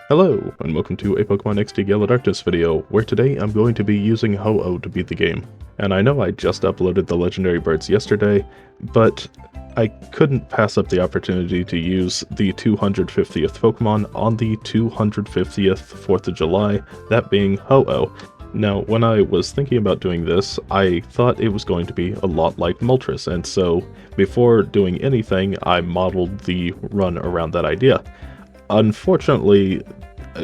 Hello, and welcome to a Pokemon XD Gale of Darkness video, where today I'm going to be using Ho-Oh to beat the game. And I know I just uploaded the Legendary Birds yesterday, but I couldn't pass up the opportunity to use the 250th Pokemon on the 250th 4th of July, that being Ho-Oh. Now, when I was thinking about doing this, I thought it was going to be a lot like Moltres, and so before doing anything, I modeled the run around that idea. Unfortunately,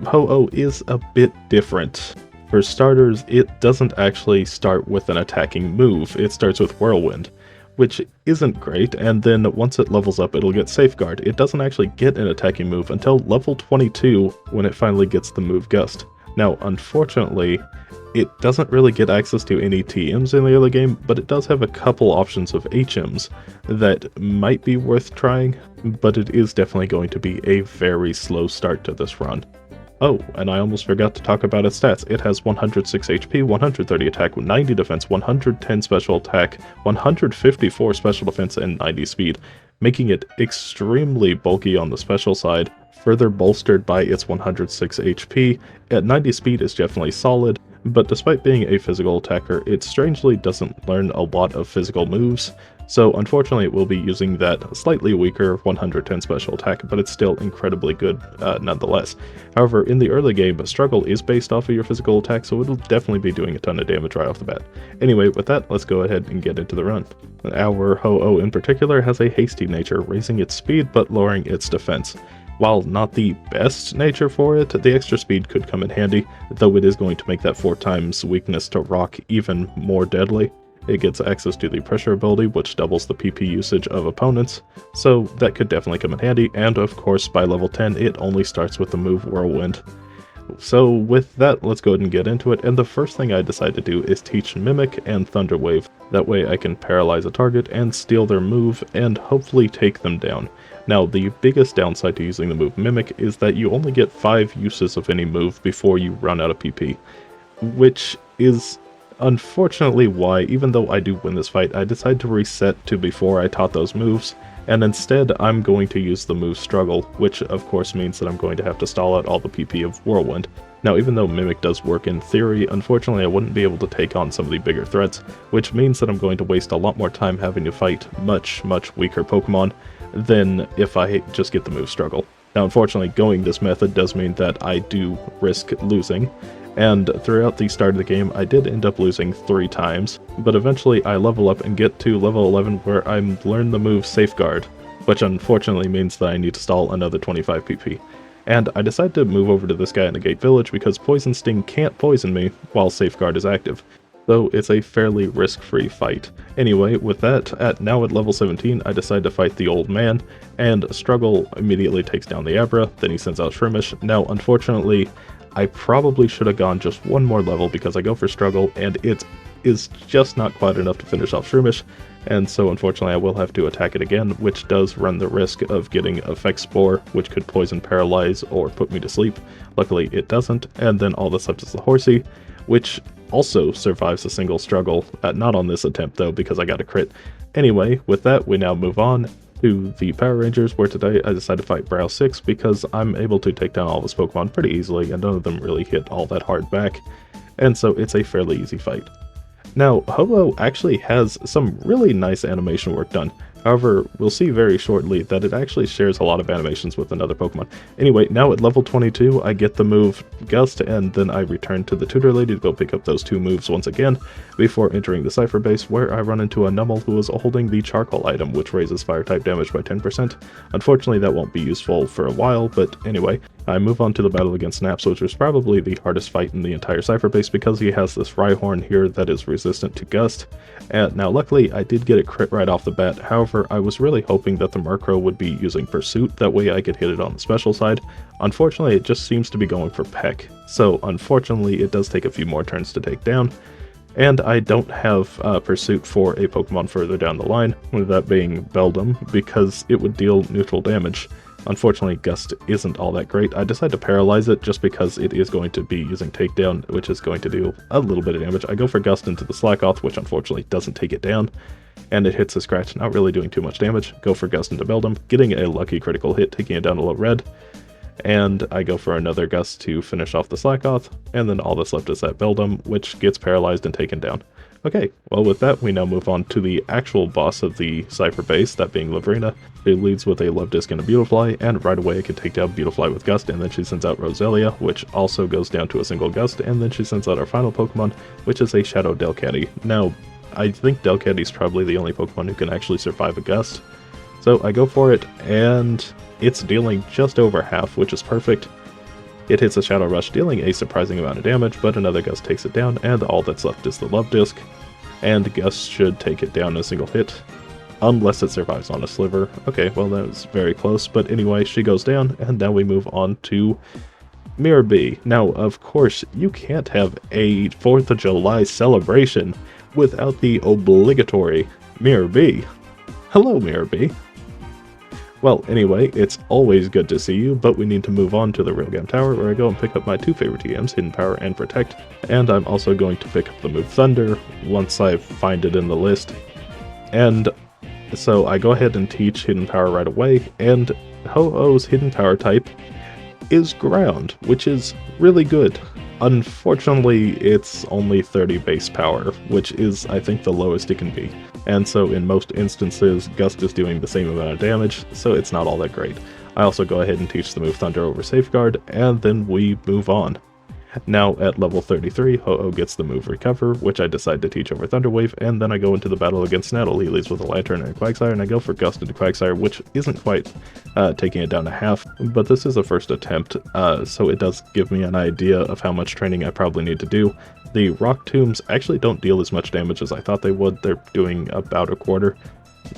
Ho-Oh is a bit different. For starters, it doesn't actually start with an attacking move, it starts with Whirlwind, which isn't great, and then once it levels up it'll get Safeguard. It doesn't actually get an attacking move until level 22 when it finally gets the move Gust. Now, unfortunately, it doesn't really get access to any TMs in the early game, but it does have a couple options of HMs that might be worth trying, but it is definitely going to be a very slow start to this run. Oh, and I almost forgot to talk about its stats. It has 106 HP, 130 attack, 90 defense, 110 special attack, 154 special defense, and 90 speed, making it extremely bulky on the special side, further bolstered by its 106 HP. At 90 speed is definitely solid, but despite being a physical attacker, it strangely doesn't learn a lot of physical moves, so unfortunately it will be using that slightly weaker 110 special attack, but it's still incredibly good nonetheless. However, in the early game, Struggle is based off of your physical attack, so it'll definitely be doing a ton of damage right off the bat. Anyway, with that, let's go ahead and get into the run. Our Ho-Oh in particular has a hasty nature, raising its speed but lowering its defense. While not the best nature for it, the extra speed could come in handy, though it is going to make that 4 times weakness to rock even more deadly. It gets access to the pressure ability, which doubles the PP usage of opponents, so that could definitely come in handy, and of course by level 10 it only starts with the move Whirlwind. So with that, let's go ahead and get into it, and the first thing I decide to do is teach Mimic and Thunder Wave. That way I can paralyze a target and steal their move and hopefully take them down. Now, the biggest downside to using the move Mimic is that you only get 5 uses of any move before you run out of PP, which is unfortunately why, even though I do win this fight, I decide to reset to before I taught those moves, and instead I'm going to use the move Struggle, which of course means that I'm going to have to stall out all the PP of Whirlwind. Now, even though Mimic does work in theory, unfortunately I wouldn't be able to take on some of the bigger threats, which means that I'm going to waste a lot more time having to fight much weaker Pokemon than if I just get the move Struggle. Now, unfortunately, going this method does mean that I do risk losing, and throughout the start of the game I did end up losing 3 times, but eventually I level up and get to level 11 where I learn the move Safeguard, which unfortunately means that I need to stall another 25 PP. And I decide to move over to this guy in the Gate Village because Poison Sting can't poison me while Safeguard is active, though it's a fairly risk-free fight. Anyway, with that, now at level 17, I decide to fight the old man, and Struggle immediately takes down the Abra, then he sends out Shroomish. Now, unfortunately, I probably should have gone just one more level because I go for Struggle, and it is just not quite enough to finish off Shroomish, and so unfortunately I will have to attack it again, which does run the risk of getting Effect Spore, which could poison, paralyze, or put me to sleep. Luckily it doesn't, and then all that's left is the Horsey, which also survives a single Struggle, not on this attempt though because I got a crit. Anyway, with that we now move on to the Power Rangers, where today I decided to fight Brow 6 because I'm able to take down all of his Pokemon pretty easily and none of them really hit all that hard back, and so it's a fairly easy fight. Now, Ho-Oh actually has some really nice animation work done. However, we'll see very shortly that it actually shares a lot of animations with another Pokemon. Anyway, now at level 22, I get the move Gust, and then I return to the Tutor Lady to go pick up those 2 moves once again, before entering the Cypher Base, where I run into a Numel who is holding the Charcoal item, which raises Fire-type damage by 10%. Unfortunately, that won't be useful for a while, but anyway, I move on to the battle against Naps, which is probably the hardest fight in the entire Cypher Base because he has this Rhyhorn here that is resistant to Gust. And now luckily I did get a crit right off the bat, however I was really hoping that the Murkrow would be using Pursuit, that way I could hit it on the special side. Unfortunately it just seems to be going for Peck, so unfortunately it does take a few more turns to take down. And I don't have Pursuit for a Pokemon further down the line, with that being Beldum, because it would deal neutral damage. Unfortunately, Gust isn't all that great. I decide to paralyze it just because it is going to be using Takedown, which is going to do a little bit of damage. I go for Gust into the Slackoth, which unfortunately doesn't take it down, and it hits a scratch, not really doing too much damage. Go for Gust into Beldum, getting a lucky critical hit, taking it down to low red. and I go for another Gust to finish off the Slackoth, and then all that's left is that Beldum, which gets paralyzed and taken down. Okay, well with that, we now move on to the actual boss of the Cypher base, that being Lavrina. She leads with a Love Disc and a Beautifly, and right away I can take down Beautifly with Gust, and then she sends out Roselia, which also goes down to a single Gust, and then she sends out our final Pokemon, which is a Shadow Delcatty. Now, I think Delcatty's probably the only Pokemon who can actually survive a Gust. So I go for it, and it's dealing just over half, which is perfect. It hits a Shadow Rush, dealing a surprising amount of damage, but another Gust takes it down, and all that's left is the Love Disc. And Gust should take it down in a single hit, unless it survives on a Sliver. Okay, well that was very close, but anyway, she goes down, and now we move on to Mirror B. Now, of course, you can't have a 4th of July celebration without the obligatory Mirror B. Hello, Mirror B. Well, anyway, it's always good to see you, but we need to move on to the Railgun Tower, where I go and pick up my 2 favorite TMs, Hidden Power and Protect, and I'm also going to pick up the move Thunder once I find it in the list. And so I go ahead and teach Hidden Power right away, and Ho-Oh's Hidden Power type is Ground, which is really good. Unfortunately, it's only 30 base power, which is, I think, the lowest it can be. And so in most instances, Gust is doing the same amount of damage, so it's not all that great. I also go ahead and teach the move Thunder over Safeguard, and then we move on. Now at level 33, Ho-Oh gets the move Recover, which I decide to teach over Thunder Wave, and then I go into the battle against Snaddle. He leads with a Lantern and a Quagsire, and I go for Gust into Quagsire, which isn't quite taking it down to half, but this is a first attempt, so it does give me an idea of how much training I probably need to do. The Rock Tombs actually don't deal as much damage as I thought they would. They're doing about a quarter.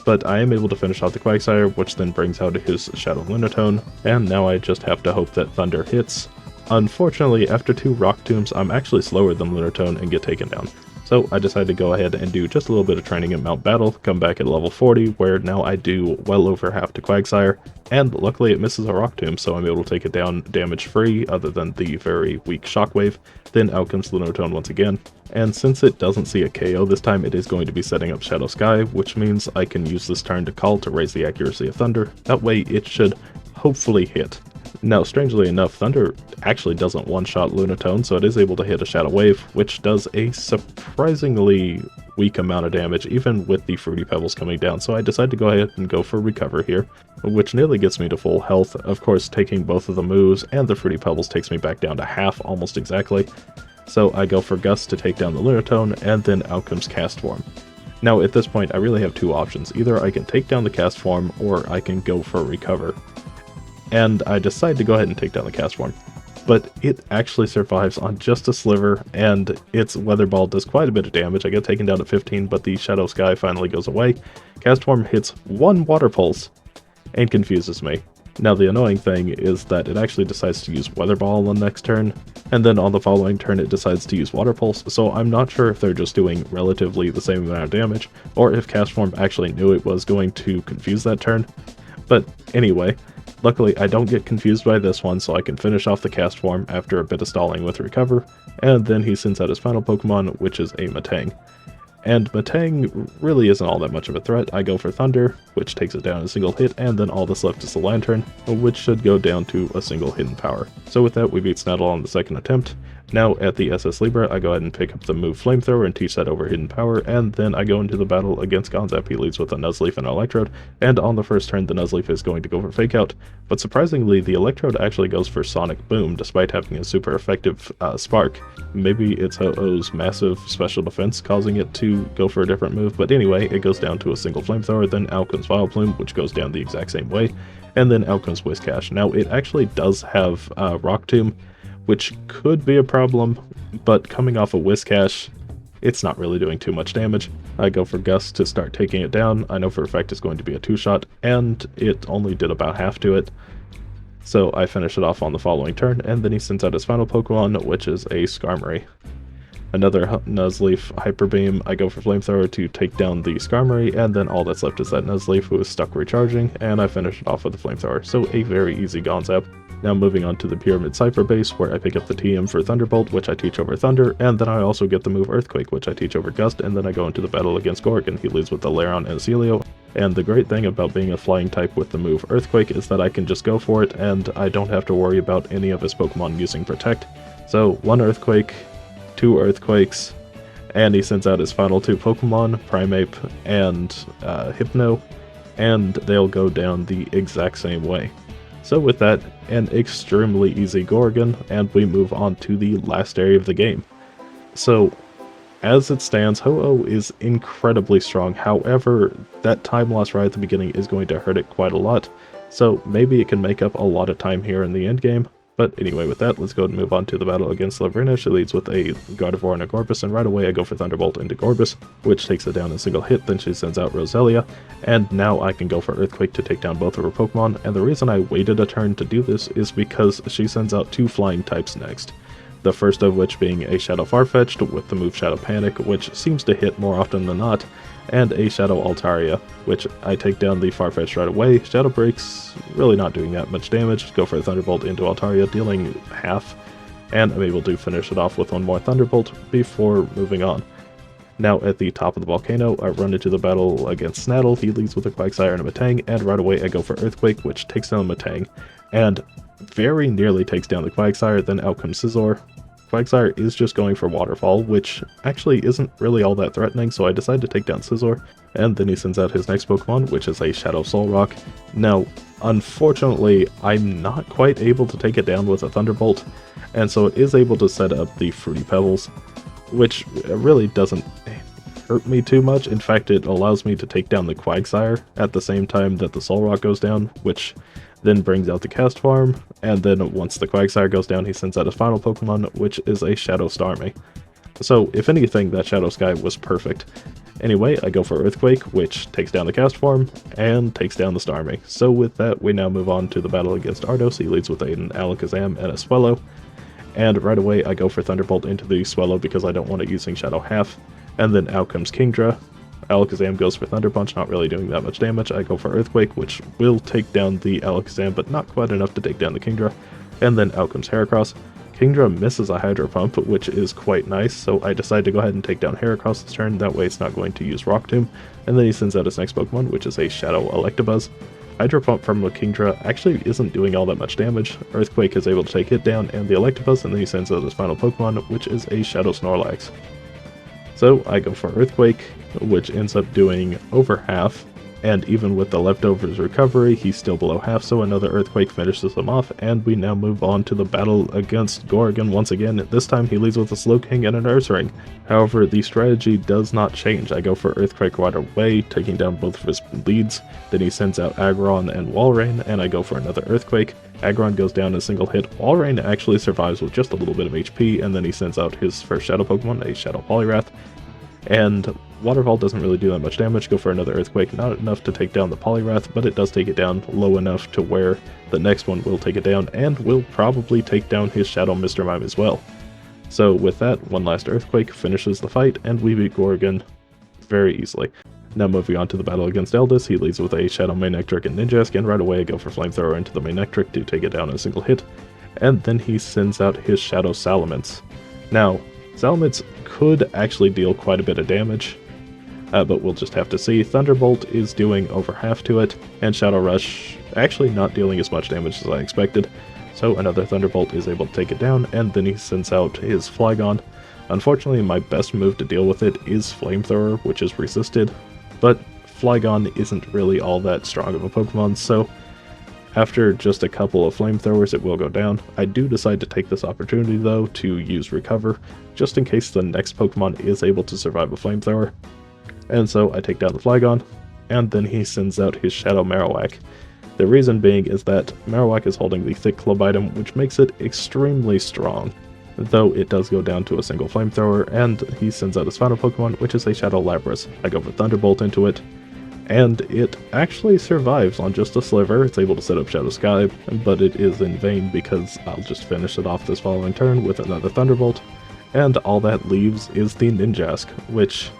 But I am able to finish off the Quagsire, which then brings out his Shadow Lunatone, and now I just have to hope that Thunder hits. Unfortunately, after 2 Rock Tombs, I'm actually slower than Lunatone and get taken down. So I decided to go ahead and do just a little bit of training at Mount Battle, come back at level 40, where now I do well over half to Quagsire, and luckily it misses a Rock Tomb, so I'm able to take it down damage-free, other than the very weak Shockwave. Then out comes Lunatone once again, and since it doesn't see a KO this time, it is going to be setting up Shadow Sky, which means I can use this turn to call to raise the accuracy of Thunder. That way it should hopefully hit. Now, strangely enough, Thunder actually doesn't one-shot Lunatone, so it is able to hit a Shadow Wave, which does a surprisingly weak amount of damage, even with the Fruity Pebbles coming down, so I decide to go ahead and go for Recover here, which nearly gets me to full health. Of course, taking both of the moves and the Fruity Pebbles takes me back down to half, almost exactly. So I go for Gust to take down the Lunatone, and then out comes Cast Form. Now, at this point, I really have 2 options. Either I can take down the Cast Form, or I can go for Recover. And I decide to go ahead and take down the Cast Form. But it actually survives on just a Sliver, and its Weather Ball does quite a bit of damage. I get taken down to 15, but the Shadow Sky finally goes away. Cast Form hits 1 Water Pulse, and confuses me. Now the annoying thing is that it actually decides to use Weather Ball on the next turn, and then on the following turn it decides to use Water Pulse, so I'm not sure if they're just doing relatively the same amount of damage, or if Cast Form actually knew it was going to confuse that turn. But anyway, luckily I don't get confused by this one, so I can finish off the Cast Form after a bit of stalling with Recover, and then he sends out his final Pokemon, which is a Matang. And Matang really isn't all that much of a threat. I go for Thunder, which takes it down in a single hit, and then all that's left is the Lantern, which should go down to a single Hidden Power. So with that, we beat Snaddle on the second attempt. Now at the SS Libra, I go ahead and pick up the move Flamethrower and teach that over Hidden Power, and then I go into the battle against Gonzap. He leads with a Nuzleaf and an Electrode, and on the first turn the Nuzleaf is going to go for Fake Out, but surprisingly the Electrode actually goes for Sonic Boom despite having a super effective Spark. Maybe it's Ho-Oh's massive special defense causing it to go for a different move, but anyway, it goes down to a single Flamethrower, then out comes Vileplume, which goes down the exact same way, and then out comes Whiscash. Now it actually does have Rock Tomb, which could be a problem, but coming off of Whiscash, it's not really doing too much damage. I go for Gust to start taking it down. I know for a fact it's going to be a 2-shot, and it only did about half to it. So I finish it off on the following turn, and then he sends out his final Pokemon, which is a Skarmory. Another Nuzleaf Hyper Beam. I go for Flamethrower to take down the Skarmory, and then all that's left is that Nuzleaf who is stuck recharging, and I finish it off with the Flamethrower. So a very easy Gonzap. Now moving on to the Pyramid Cypher base, where I pick up the TM for Thunderbolt, which I teach over Thunder, and then I also get the move Earthquake, which I teach over Gust, and then I go into the battle against Gorgon. He leads with the Lairon and Celio, and the great thing about being a flying type with the move Earthquake is that I can just go for it, and I don't have to worry about any of his Pokemon using Protect. So 1 Earthquake, 2 Earthquakes, and he sends out his final 2 Pokemon, Primeape and Hypno, and they'll go down the exact same way. So with that, an extremely easy Gorgon, and we move on to the last area of the game. So, as it stands, Ho-Oh is incredibly strong. However, that time loss right at the beginning is going to hurt it quite a lot, so maybe it can make up a lot of time here in the end game. But anyway, with that, let's go ahead and move on to the battle against Lavrina. She leads with a Gardevoir and a Gorbis, and right away I go for Thunderbolt into Gorbis, which takes it down in a single hit. Then she sends out Roselia, and now I can go for Earthquake to take down both of her Pokemon. And the reason I waited a turn to do this is because she sends out 2 flying types next. The first of which being a Shadow Farfetch'd with the move Shadow Panic, which seems to hit more often than not, and a Shadow Altaria, which I take down the Farfetch'd right away. Shadow Break's really not doing that much damage. Go for a Thunderbolt into Altaria, dealing half, and I'm able to finish it off with 1 more Thunderbolt before moving on. Now at the top of the volcano, I run into the battle against Snaddle. He leads with a Quagsire and a Metang, and right away I go for Earthquake, which takes down Metang, and very nearly takes down the Quagsire. Then out comes Scizor. Quagsire is just going for Waterfall, which actually isn't really all that threatening, so I decide to take down Scizor, and then he sends out his next Pokemon, which is a Shadow Solrock. Now, unfortunately, I'm not quite able to take it down with a Thunderbolt, and so it is able to set up the Fruity Pebbles, which really doesn't hurt me too much. In fact, it allows me to take down the Quagsire at the same time that the Solrock goes down, which then brings out the Castform, and then once the Quagsire goes down, he sends out his final Pokemon, which is a Shadow Starmie. So, if anything, that Shadow Sky was perfect. Anyway, I go for Earthquake, which takes down the Castform, and takes down the Starmie. So with that, we now move on to the battle against Ardos. He leads with an Alakazam and a Swellow, and right away I go for Thunderbolt into the Swellow because I don't want it using Shadow Half, and then out comes Kingdra. Alakazam goes for Thunder Punch, not really doing that much damage. I go for Earthquake, which will take down the Alakazam, but not quite enough to take down the Kingdra. And then out comes Heracross. Kingdra misses a Hydro Pump, which is quite nice, so I decide to go ahead and take down Heracross this turn. That way it's not going to use Rock Tomb. And then he sends out his next Pokemon, which is a Shadow Electabuzz. Hydro Pump from the Kingdra actually isn't doing all that much damage. Earthquake is able to take it down and the Electabuzz, and then he sends out his final Pokemon, which is a Shadow Snorlax. So I go for Earthquake, which ends up doing over half, and even with the leftovers recovery, he's still below half, so another Earthquake finishes him off, and we now move on to the battle against Gorgon once again. This time he leads with a Slowking and an Ursaring. However, the strategy does not change. I go for Earthquake right away, taking down both of his leads, then he sends out Aggron and Walrein, and I go for another Earthquake. Aggron goes down in a single hit. Walrein actually survives with just a little bit of HP, and then he sends out his first Shadow Pokemon, a Shadow Poliwrath. And Waterfall doesn't really do that much damage. Go for another Earthquake, not enough to take down the Poliwrath, but it does take it down low enough to where the next one will take it down, and will probably take down his Shadow Mr. Mime as well. So with that, one last Earthquake finishes the fight, and we beat Gorgon very easily. Now moving on to the battle against Eldis, he leads with a Shadow Manectric and Ninjask, and right away I go for Flamethrower into the Manectric to take it down in a single hit, and then he sends out his Shadow Salamence. Now, Salamence could actually deal quite a bit of damage, but we'll just have to see. Thunderbolt is doing over half to it, and Shadow Rush actually not dealing as much damage as I expected, so another Thunderbolt is able to take it down, and then he sends out his Flygon. Unfortunately, my best move to deal with it is Flamethrower, which is resisted, but Flygon isn't really all that strong of a Pokemon, so after just a couple of Flamethrowers it will go down. I do decide to take this opportunity though to use Recover, just in case the next Pokemon is able to survive a Flamethrower. And so I take down the Flygon, and then he sends out his Shadow Marowak. The reason being is that Marowak is holding the Thick Club item, which makes it extremely strong, though it does go down to a single Flamethrower, and he sends out his final Pokemon, which is a Shadow Lapras. I go for Thunderbolt into it, and it actually survives on just a sliver. It's able to set up Shadow Sky, but it is in vain because I'll just finish it off this following turn with another Thunderbolt, and all that leaves is the Ninjask, which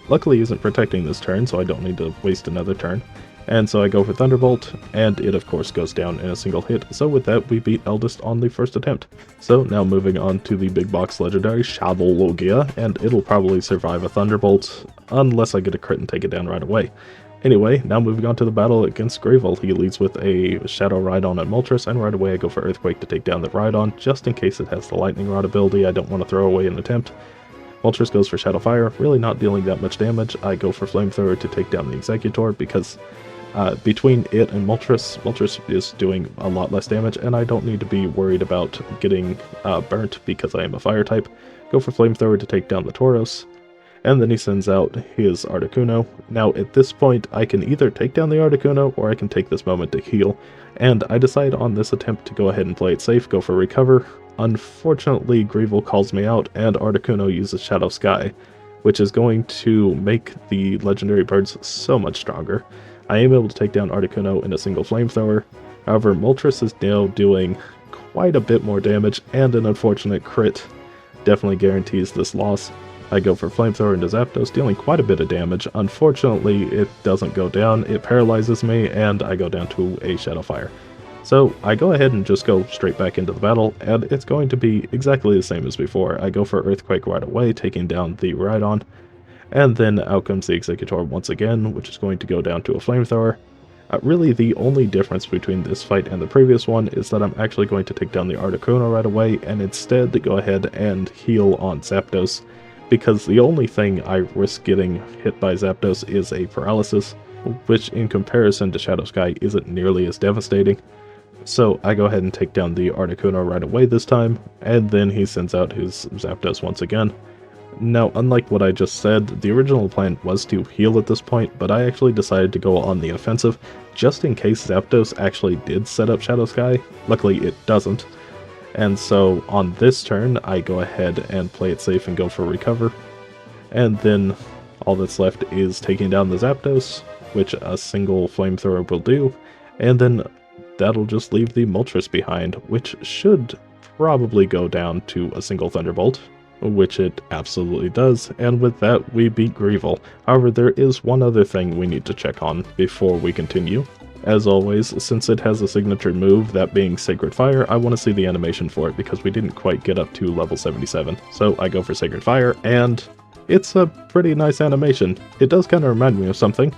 luckily isn't protecting this turn, so I don't need to waste another turn. And so I go for Thunderbolt, and it of course goes down in a single hit. So with that, we beat Eldest on the first attempt. So now moving on to the big box legendary Shadow Logia, and it'll probably survive a Thunderbolt unless I get a crit and take it down right away. Anyway, now moving on to the battle against Gravel. He leads with a Shadow Rhydon and Moltres, and right away I go for Earthquake to take down the Rhydon, just in case it has the Lightning Rod ability. I don't want to throw away an attempt. Moltres goes for Shadow Fire, really not dealing that much damage. I go for Flamethrower to take down the Executor, because between it and Moltres is doing a lot less damage, and I don't need to be worried about getting burnt because I am a fire type. Go for Flamethrower to take down the Tauros, and then he sends out his Articuno. Now at this point I can either take down the Articuno or I can take this moment to heal, and I decide on this attempt to go ahead and play it safe, go for Recover. Unfortunately, Greevil calls me out, and Articuno uses Shadow Sky, which is going to make the legendary birds so much stronger. I am able to take down Articuno in a single Flamethrower. However, Moltres is now doing quite a bit more damage, and an unfortunate crit definitely guarantees this loss. I go for Flamethrower into Zapdos, dealing quite a bit of damage. Unfortunately, it doesn't go down, it paralyzes me, and I go down to a Shadow Fire. So I go ahead and just go straight back into the battle, and it's going to be exactly the same as before. I go for Earthquake right away, taking down the Rhydon. And then out comes the Executor once again, which is going to go down to a Flamethrower. Really, the only difference between this fight and the previous one is that I'm actually going to take down the Articuno right away, and instead to go ahead and heal on Zapdos, because the only thing I risk getting hit by Zapdos is a Paralysis, which in comparison to Shadow Sky isn't nearly as devastating. So I go ahead and take down the Articuno right away this time, and then he sends out his Zapdos once again. Now, unlike what I just said, the original plan was to heal at this point, but I actually decided to go on the offensive, just in case Zapdos actually did set up Shadow Sky. Luckily, it doesn't. And so, on this turn, I go ahead and play it safe and go for Recover. And then, all that's left is taking down the Zapdos, which a single Flamethrower will do, and then that'll just leave the Moltres behind, which should probably go down to a single Thunderbolt, which it absolutely does, and with that we beat Greevil. However, there is one other thing we need to check on before we continue. As always, since it has a signature move, that being Sacred Fire, I want to see the animation for it because we didn't quite get up to level 77. So I go for Sacred Fire, and it's a pretty nice animation. It does kind of remind me of something.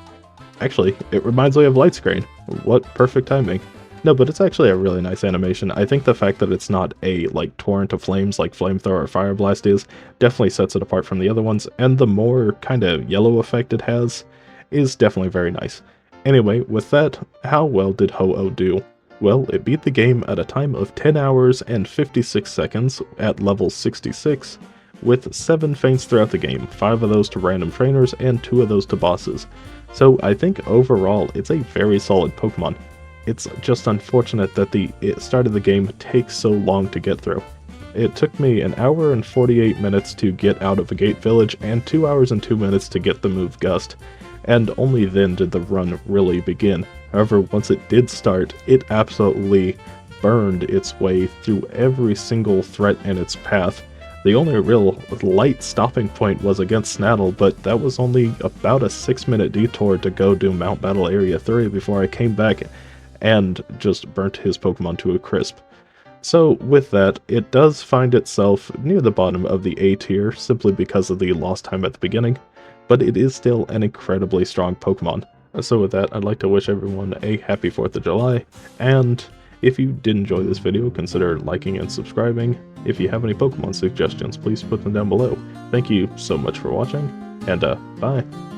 Actually, it reminds me of Light Screen. What perfect timing. No, but it's actually a really nice animation. I think the fact that it's not a, torrent of flames like Flamethrower or Fire Blast is, definitely sets it apart from the other ones, and the more kind of yellow effect it has is definitely very nice. Anyway, with that, how well did Ho-Oh do? Well, it beat the game at a time of 10 hours and 56 seconds at level 66, with 7 faints throughout the game, 5 of those to random trainers and 2 of those to bosses. So I think overall, it's a very solid Pokemon. It's just unfortunate that the start of the game takes so long to get through. It took me an hour and 48 minutes to get out of a Gate Village and 2 hours and 2 minutes to get the move Gust, and only then did the run really begin. However, once it did start, it absolutely burned its way through every single threat in its path. The only real light stopping point was against Snaddle, but that was only about a 6-minute detour to go do Mount Battle Area 3 before I came back and just burnt his Pokemon to a crisp. So with that, it does find itself near the bottom of the A tier simply because of the lost time at the beginning, but it is still an incredibly strong Pokemon. So with that, I'd like to wish everyone a happy 4th of July, and if you did enjoy this video, consider liking and subscribing. If you have any Pokemon suggestions, please put them down below. Thank you so much for watching, and bye!